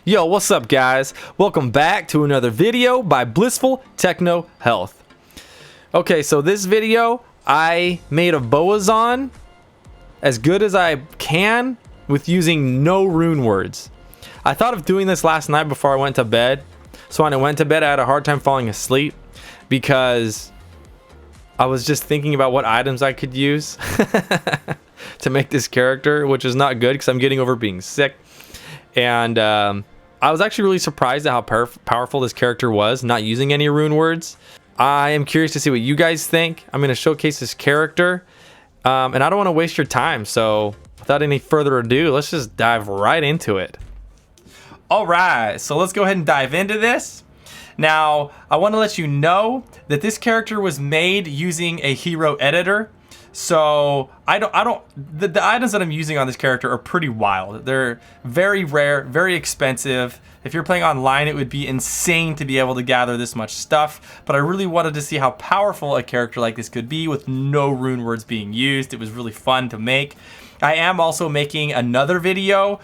Yo, what's up guys? Welcome back to another video by Blissful Techno Health. Okay, so this video I made a Bowazon as good as I can with using no rune words. I thought of doing this last night before I went to bed. So when I went to bed I had a hard time falling asleep because I was just thinking about what items I could use to make this character, which is not good because I'm getting over being sick. And I was actually really surprised at how powerful this character was, not using any rune words. I am curious to see what you guys think. I'm going to showcase this character, and I don't want to waste your time. So without any further ado, let's just dive right into it. All right, so let's go ahead and dive into this. Now, I want to let you know that this character was made using a hero editor. So the items that I'm using on this character are pretty wild. They're very rare, very expensive. If you're playing online, it would be insane to be able to gather this much stuff. But I really wanted to see how powerful a character like this could be with no rune words being used. It was really fun to make. I am also making another video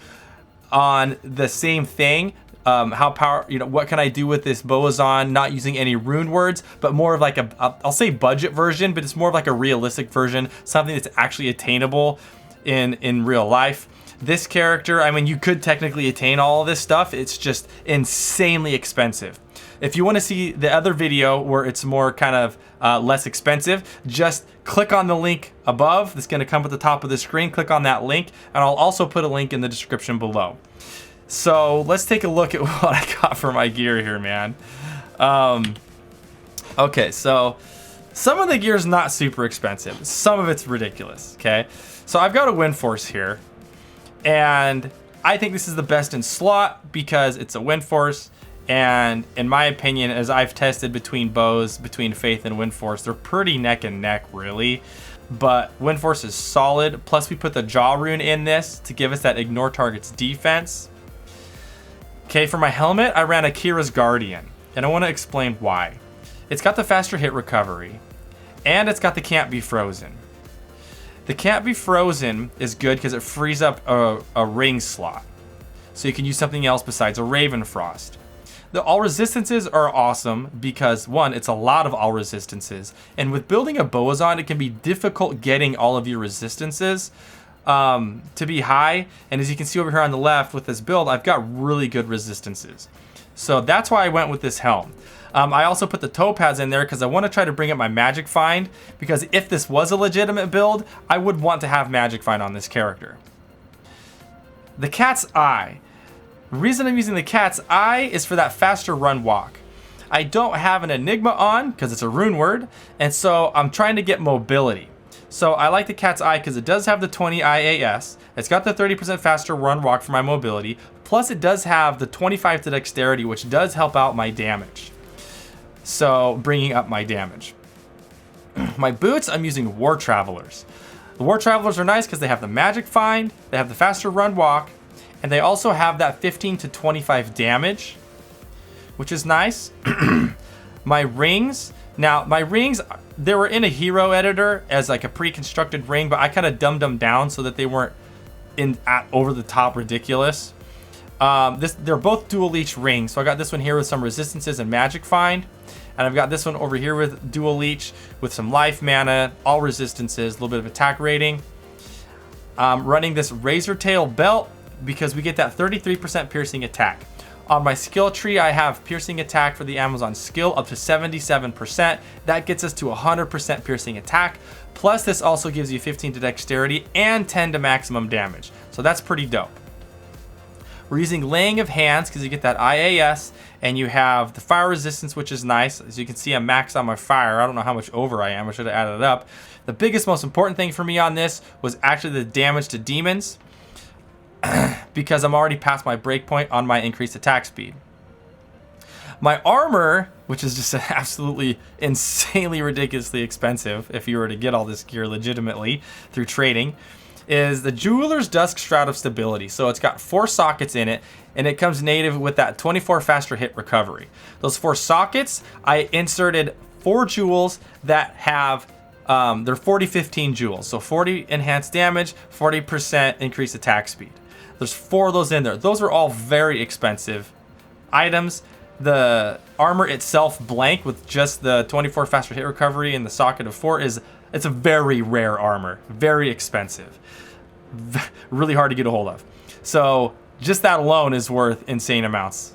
on the same thing. What can I do with this Bowazon, not using any rune words, but more of like I'll say budget version, but it's more of like a realistic version, something that's actually attainable in real life. This character, I mean, you could technically attain all of this stuff. It's just insanely expensive. If you want to see the other video where it's more kind of less expensive, just click on the link above. It's going to come at the top of the screen. Click on that link, and I'll also put a link in the description below. So let's take a look at what I got for my gear here, man. Okay, so some of the gear is not super expensive. Some of it's ridiculous, okay? So I've got a Wind Force here, and I think this is the best in slot because it's a Wind Force, and in my opinion, as I've tested between bows, between Faith and Wind Force, they're pretty neck and neck, really. But Wind Force is solid, plus we put the Jaw Rune in this to give us that ignore targets defense. Okay, for my helmet, I ran Akira's Guardian, and I want to explain why. It's got the faster hit recovery, and it's got the Can't Be Frozen. The Can't Be Frozen is good because it frees up a ring slot, so you can use something else besides a Raven Frost. The all resistances are awesome because, one, it's a lot of all resistances, and with building a Bowazon, it can be difficult getting all of your resistances to be high. And as you can see over here on the left with this build, I've got really good resistances. So that's why I went with this helm. I also put the toe pads in there because I want to try to bring up my Magic Find, because if this was a legitimate build, I would want to have Magic Find on this character. The Cat's Eye. The reason I'm using the Cat's Eye is for that faster run walk. I don't have an Enigma on because it's a rune word, and so I'm trying to get mobility. So I like the Cat's Eye because it does have the 20 IAS. It's got the 30% faster run walk for my mobility. Plus it does have the 25 to dexterity, which does help out my damage. So bringing up my damage. My boots, I'm using War Travelers. The War Travelers are nice because they have the Magic Find, they have the faster run walk, and they also have that 15 to 25 damage, which is nice. My rings. Now, my rings, they were in a hero editor as like a pre-constructed ring, but I kind of dumbed them down so that they weren't over the top ridiculous. They're both dual leech rings. So I got this one here with some resistances and Magic Find. And I've got this one over here with dual leech with some life mana, all resistances, a little bit of attack rating. Running this Razor Tail belt because we get that 33% piercing attack. On my skill tree, I have piercing attack for the Amazon skill up to 77%. That gets us to 100% piercing attack. Plus, this also gives you 15 to dexterity and 10 to maximum damage. So that's pretty dope. We're using Laying of Hands because you get that IAS, and you have the fire resistance, which is nice. As you can see, I'm maxed on my fire. I don't know how much over I am. I should have added it up. The biggest, most important thing for me on this was actually the damage to demons, because I'm already past my breakpoint on my increased attack speed. My armor, which is just absolutely insanely ridiculously expensive if you were to get all this gear legitimately through trading, is the Jeweler's Dusk Shroud of Stability. So it's got 4 sockets in it, and it comes native with that 24 faster hit recovery. Those 4 sockets, I inserted 4 jewels that have they're 40-15 jewels. So 40 enhanced damage, 40% increased attack speed. There's 4 of those in there. Those are all very expensive items. The armor itself blank with just the 24 faster hit recovery and the socket of 4 it's a very rare armor. Very expensive. Really hard to get a hold of. So just that alone is worth insane amounts.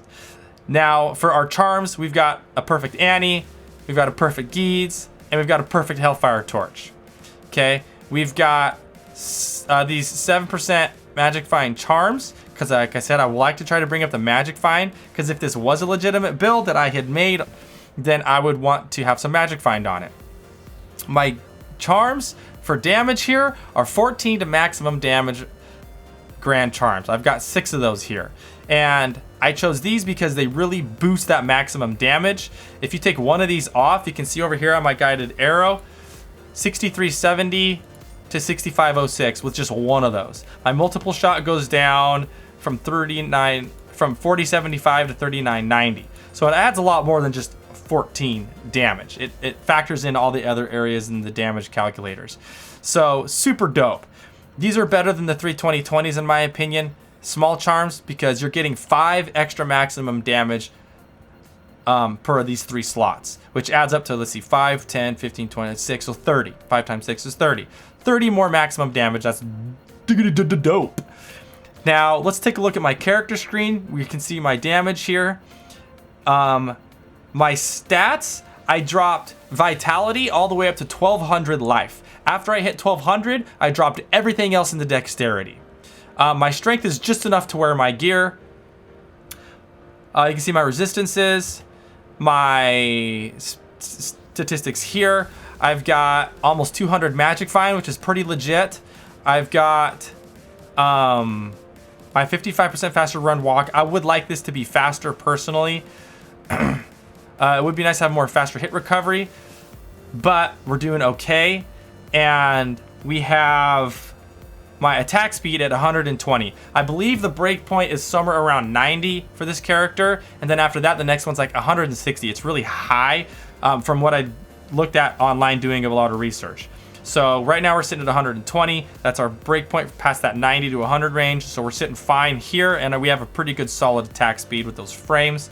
Now for our charms, we've got a perfect Annie, we've got a perfect Geeds, and we've got a perfect Hellfire Torch. Okay, we've got these 7% Magic Find charms, because like I said, I would like to try to bring up the Magic Find, because if this was a legitimate build that I had made, then I would want to have some Magic Find on it. My charms for damage here are 14 to maximum damage grand charms. I've got 6 of those here, and I chose these because they really boost that maximum damage. If you take one of these off, you can see over here on my guided arrow, 6370 to 6506 with just one of those. My multiple shot goes down from 4075 to 3990. So it adds a lot more than just 14 damage. It factors in all the other areas in the damage calculators. So super dope. These are better than the 320/20s in my opinion. Small charms, because you're getting 5 extra maximum damage per these 3 slots, which adds up to, let's see, 5, 10, 15, 20, 6, so 30. 5 times 6 is 30. 30 more maximum damage. That's dope. Now let's take a look at my character screen. We can see my damage here. My stats, I dropped vitality all the way up to 1200 life. After I hit 1200, I dropped everything else in the dexterity. My strength is just enough to wear my gear. You can see my resistances, my statistics here. I've got almost 200 Magic Find, which is pretty legit. I've got my 55% faster run walk. I would like this to be faster personally. It would be nice to have more faster hit recovery, but we're doing okay. And we have my attack speed at 120. I believe the breakpoint is somewhere around 90 for this character, and then after that the next one's like 160. It's really high from what I looked at online doing a lot of research. So right now we're sitting at 120. That's our breakpoint past that 90 to 100 range, so we're sitting fine here, and we have a pretty good solid attack speed with those frames.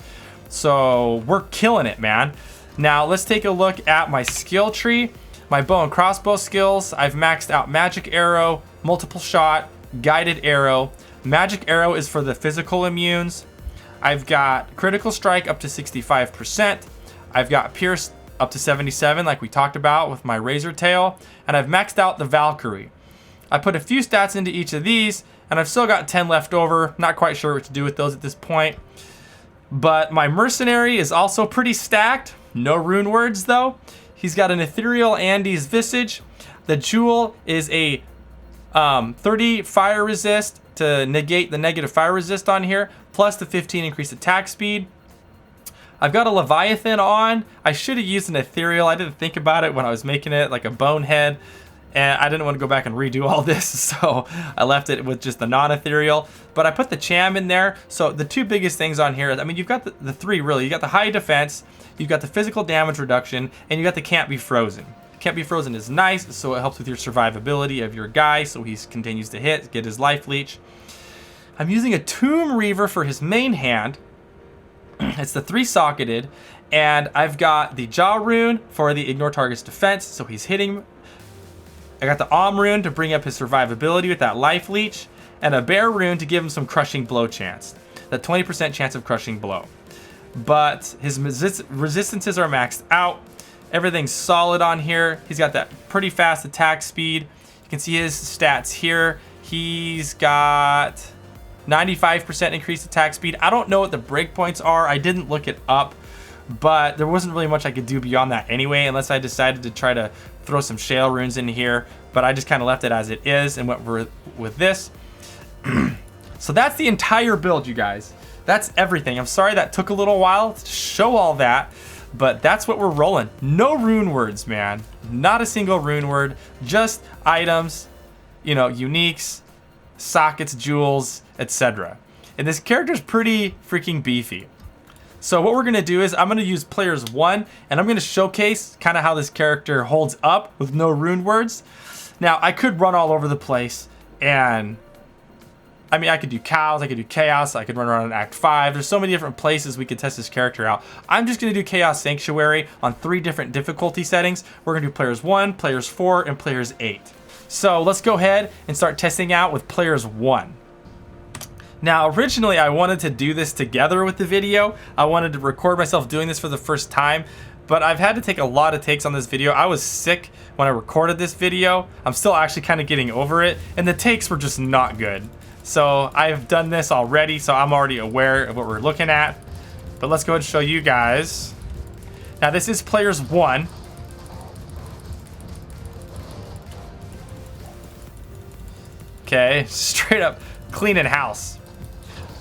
So we're killing it, man. Now let's take a look at my skill tree. My bow and crossbow skills, I've maxed out magic arrow, multiple shot, guided arrow. Magic arrow is for the physical immunes. I've got critical strike up to 65%. I've got pierce up to 77 like we talked about with my razor tail. And I've maxed out the Valkyrie. I put a few stats into each of these, and I've still got 10 left over. Not quite sure what to do with those at this point. But my Mercenary is also pretty stacked. No rune words though. He's got an Ethereal Andes Visage. The Jewel is a 30 fire resist to negate the negative fire resist on here, plus the 15 increased attack speed. I've got a Leviathan on. I should have used an Ethereal. I didn't think about it when I was making it like a bonehead, and I didn't want to go back and redo all this, so I left it with just the non-Ethereal. But I put the Cham in there. So the 2 biggest things on here, I mean, you've got the 3 really. You got the high defense, you've got the physical damage reduction, and you got the Can't Be Frozen. Can't Be Frozen is nice, so it helps with your survivability of your guy, so he continues to hit, get his life leech. I'm using a Tomb Reaver for his main hand. It's the 3-socketed, and I've got the Jaw Rune for the Ignore Target's defense, so he's hitting. I got the Om Rune to bring up his survivability with that life leech, and a Bear Rune to give him some crushing blow chance. That 20% chance of crushing blow. But his resistances are maxed out. Everything's solid on here. He's got that pretty fast attack speed. You can see his stats here. He's got 95% increased attack speed. I don't know what the breakpoints are. I didn't look it up, but there wasn't really much I could do beyond that anyway, unless I decided to try to throw some shale runes in here. But I just kind of left it as it is and went with this. So that's the entire build, you guys. That's everything. I'm sorry that took a little while to show all that, but that's what we're rolling. No rune words, man. Not a single rune word. Just items, you know, uniques, sockets, jewels, etc. And this character's pretty freaking beefy. So what we're gonna do is I'm gonna use players 1, and I'm gonna showcase kind of how this character holds up with no rune words. Now I could run all over the place and I mean, I could do cows, I could do chaos, I could run around in Act 5. There's so many different places we could test this character out. I'm just going to do Chaos Sanctuary on 3 different difficulty settings. We're going to do players 1, players 4, and players 8. So let's go ahead and start testing out with players 1. Now, originally, I wanted to do this together with the video. I wanted to record myself doing this for the first time, but I've had to take a lot of takes on this video. I was sick when I recorded this video. I'm still actually kind of getting over it, and the takes were just not good. So I've done this already, so I'm already aware of what we're looking at. But let's go ahead and show you guys. Now, this is players 1. Okay, straight up cleaning house.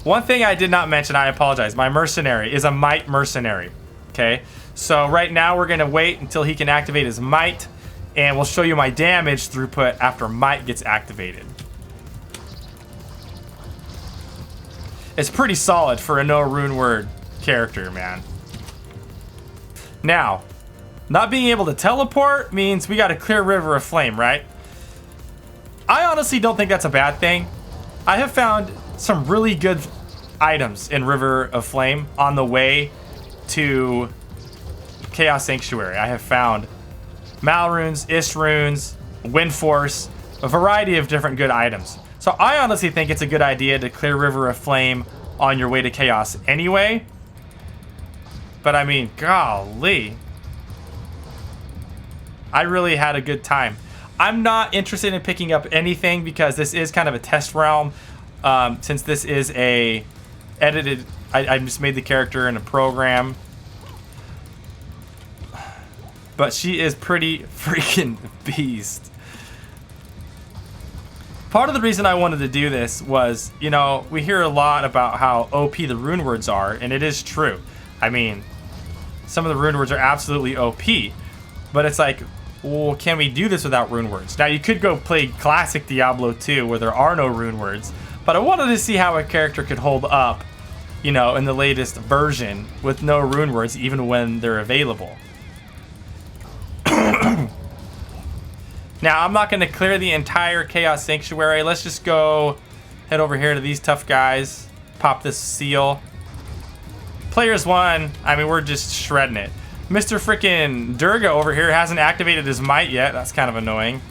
One thing I did not mention, I apologize. My Mercenary is a Might Mercenary. Okay, so right now we're gonna wait until he can activate his Might, and we'll show you my damage throughput after Might gets activated. It's pretty solid for a no rune word character, man. Now, not being able to teleport means we got a clear river of flame, right? I honestly don't think that's a bad thing. I have found some really good items in River of Flame on the way to Chaos Sanctuary. I have found Mal runes, Ist runes, Wind Force, a variety of different good items. So I honestly think it's a good idea to clear River of Flame on your way to Chaos anyway. But I mean, golly. I really had a good time. I'm not interested in picking up anything because this is kind of a test realm. Since this is a edited, I just made the character in a program. But she is pretty freaking beast. Part of the reason I wanted to do this was, you know, we hear a lot about how OP the rune words are, and it is true. I mean, some of the rune words are absolutely OP, but it's like, well, can we do this without rune words? Now, you could go play classic Diablo 2 where there are no rune words, but I wanted to see how a character could hold up, you know, in the latest version with no rune words, even when they're available. Now, I'm not going to clear the entire Chaos Sanctuary. Let's just go head over here to these tough guys, pop this seal. Players 1, I mean, we're just shredding it. Mr. Frickin' Durga over here hasn't activated his Might yet. That's kind of annoying.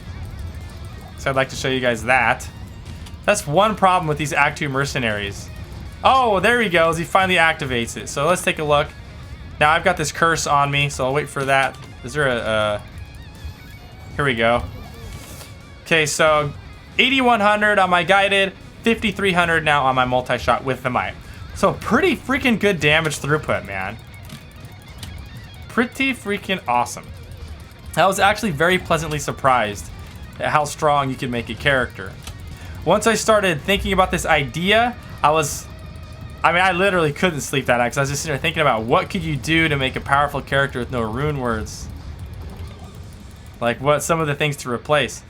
So I'd like to show you guys that. That's one problem with these Act 2 mercenaries. Oh, there he goes. He finally activates it. So let's take a look. Now I've got this curse on me, so I'll wait for that. Is there a... Here we go. Okay, so 8100 on my guided, 5300 now on my multi-shot with the Might. So pretty freaking good damage throughput, man. Pretty freaking awesome. I was actually very pleasantly surprised at how strong you can make a character. Once I started thinking about this idea, I literally couldn't sleep that night because I was just sitting there thinking about what could you do to make a powerful character with no rune words. Like what some of the things to replace.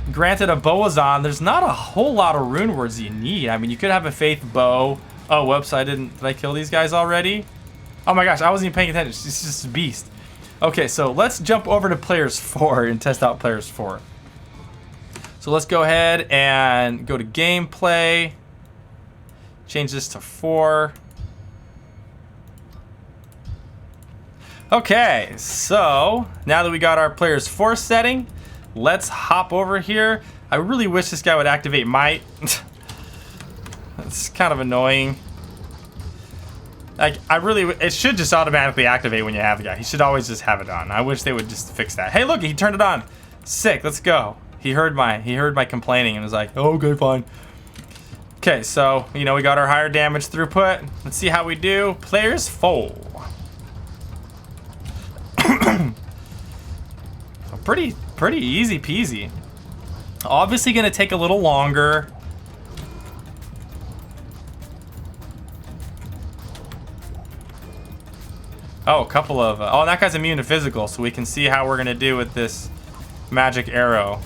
Granted, a Bowazon, there's not a whole lot of rune words you need. I mean, you could have a Faith Bow. Oh, whoops, did I kill these guys already? Oh my gosh, I wasn't even paying attention. It's just a beast. Okay, so let's jump over to players 4 and test out players 4. So let's go ahead and go to gameplay. Change this to 4. Okay, so now that we got our players 4 setting, let's hop over here. I really wish this guy would activate Might. It's kind of annoying. Like, it should just automatically activate when you have the guy. He should always just have it on. I wish they would just fix that. Hey, look, he turned it on. Sick, let's go. He heard my complaining and was like, oh, okay, fine. Okay, so, you know, we got our higher damage throughput. Let's see how we do. Players 4. So pretty easy peasy. Obviously gonna take a little longer. Oh, a couple of... oh, that guy's immune to physical, so we can see how we're going to do with this magic arrow.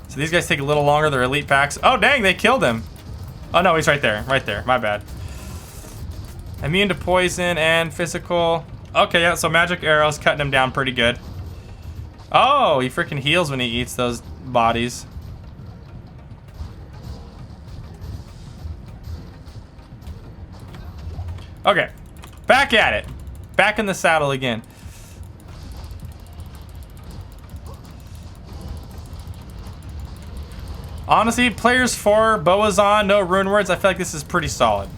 So these guys take a little longer. They're elite packs. Oh, dang, they killed him. Oh, no, he's right there. Right there. My bad. Immune to poison and physical. Okay, yeah, so magic arrows cutting him down pretty good. Oh, he freaking heals when he eats those bodies. Okay, back at it. Back in the saddle again. Honestly, players 4, Bowazon, no RUNEWORDS. I feel like this is pretty solid.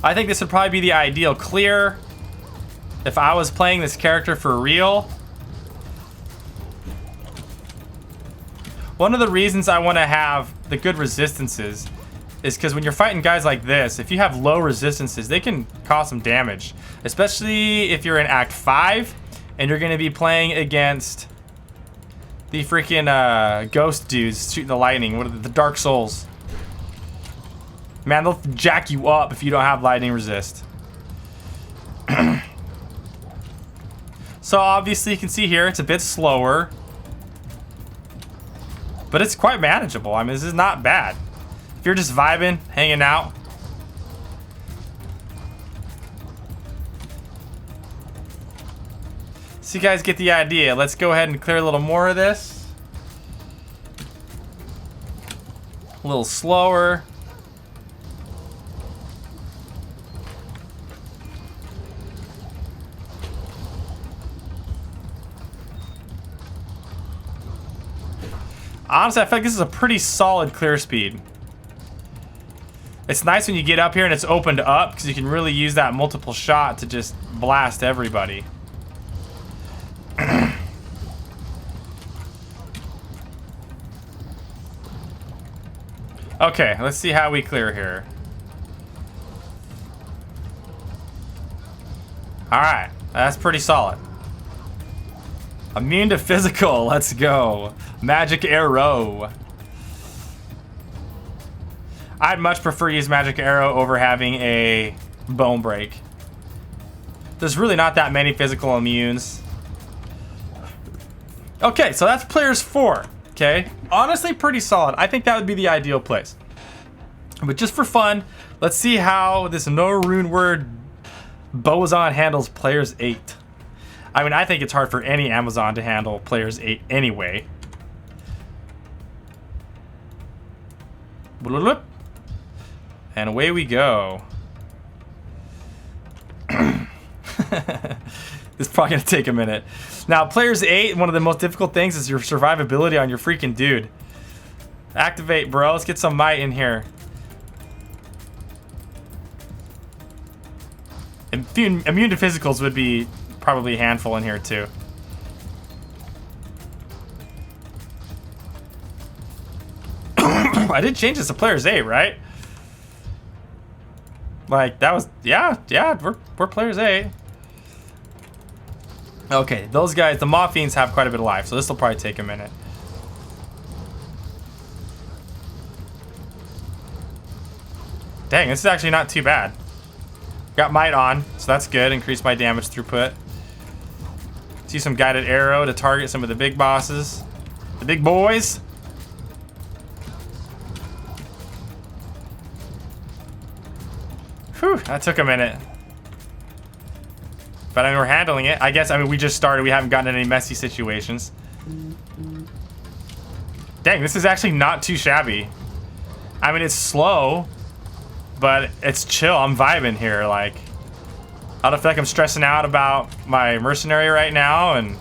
I think this would probably be the ideal clear if I was playing this character for real. One of the reasons I want to have the good resistances is because when you're fighting guys like this, if you have low resistances, they can cause some damage. Especially if you're in Act 5 and you're going to be playing against the freaking ghost dudes shooting the lightning. What are the Dark Souls? Man, they'll jack you up if you don't have lightning resist. So obviously you can see here it's a bit slower, but it's quite manageable. I mean, this is not bad. If you're just vibing, hanging out. So you guys get the idea. Let's go ahead and clear a little more of this. A little slower. Honestly, I feel like this is a pretty solid clear speed. It's nice when you get up here and it's opened up because you can really use that multiple shot to just blast everybody. Okay, let's see how we clear here. Alright, that's pretty solid. Immune to physical, let's go. Magic arrow. I'd much prefer use magic arrow over having a bone break. There's really not that many physical immunes. Okay, so that's players 4. Okay, honestly pretty solid. I think that would be the ideal place. But just for fun, let's see how this no rune word Bowazon handles players 8. I mean, I think it's hard for any Amazon to handle players 8 anyway. And away we go. This is probably gonna take a minute. Now, players 8, one of the most difficult things is your survivability on your freaking dude. Activate, bro. Let's get some might in here. Immune to physicals would be probably a handful in here too. I did change this to players 8, right? Like that was yeah, we're players 8. Okay, those guys, the Maw Fiends have quite a bit of life, so this will probably take a minute. Dang, this is actually not too bad. Got might on, so that's good. Increase my damage throughput. See some guided arrow to target some of the big bosses. The big boys. Whew, that took a minute. But I mean, we're handling it. I guess, I mean, we just started. We haven't gotten any messy situations. Dang, this is actually not too shabby. I mean, it's slow, but it's chill. I'm vibing here. Like, I don't feel like I'm stressing out about my mercenary right now. And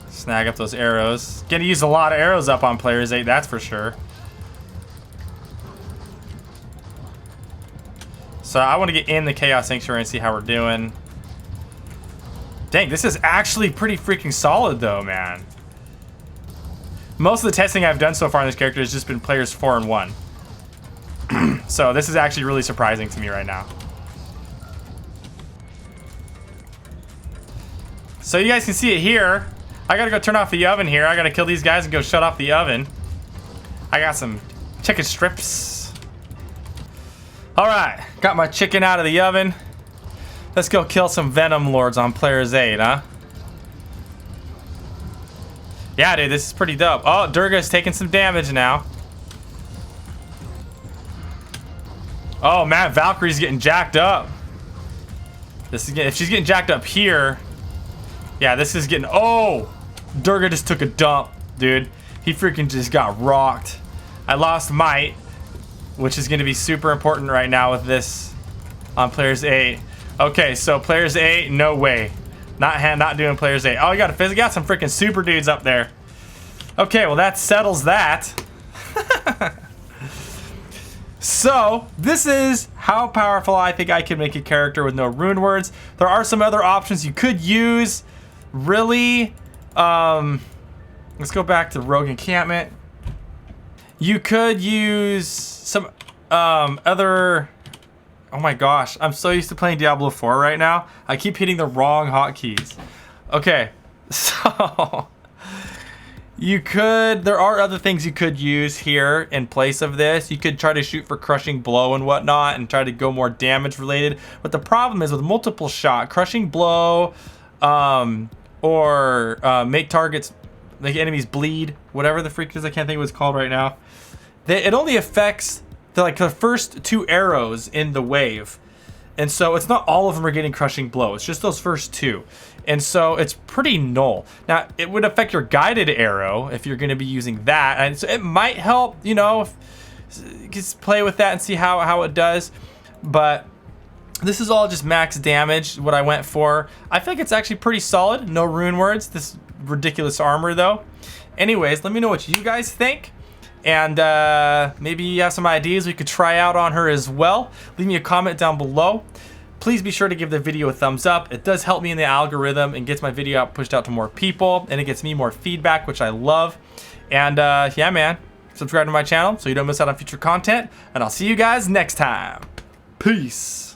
snag up those arrows. Gonna use a lot of arrows up on players 8, that's for sure. So I want to get in the Chaos Sanctuary and see how we're doing. Dang, this is actually pretty freaking solid though, man. Most of the testing I've done so far on this character has just been players 4 and 1. So this is actually really surprising to me right now. So you guys can see it here. I gotta go turn off the oven here. I gotta kill these guys and go shut off the oven. I got some chicken strips. Alright, got my chicken out of the oven. Let's go kill some Venom Lords on players 8, huh? Yeah, dude, this is pretty dope. Oh, Durga's taking some damage now. Oh, man, Valkyrie's getting jacked up. This is, if she's getting jacked up here, Yeah, this is getting... Oh! Durga just took a dump, dude. He freaking just got rocked. I lost might, which is going to be super important right now with this on players 8. Okay, so players 8, no way. Not doing players 8. Oh, you got some freaking super dudes up there. Okay, well that settles that. So, this is how powerful I think I can make a character with no rune words. There are some other options you could use. Really, let's go back to Rogue Encampment. You could use some other... Oh my gosh, I'm so used to playing Diablo 4 right now. I keep hitting the wrong hotkeys. Okay, so... There are other things you could use here in place of this. You could try to shoot for Crushing Blow and whatnot and try to go more damage related. But the problem is with multiple shot, Crushing Blow, or make targets, make enemies bleed, whatever the freak is, I can't think of what it's called right now. It only affects the first 2 arrows in the wave. And so it's not all of them are getting Crushing Blow. It's just those first 2. And so it's pretty null. Now, it would affect your guided arrow if you're going to be using that. And so it might help, you know, just play with that and see how it does. But this is all just max damage, what I went for. I feel like it's actually pretty solid. No rune words. This ridiculous armor, though. Anyways, let me know what you guys think. And maybe you have some ideas we could try out on her as well. Leave me a comment down below. Please be sure to give the video a thumbs up. It does help me in the algorithm and gets my video pushed out to more people. And it gets me more feedback, which I love. And yeah, man, subscribe to my channel so you don't miss out on future content. And I'll see you guys next time. Peace.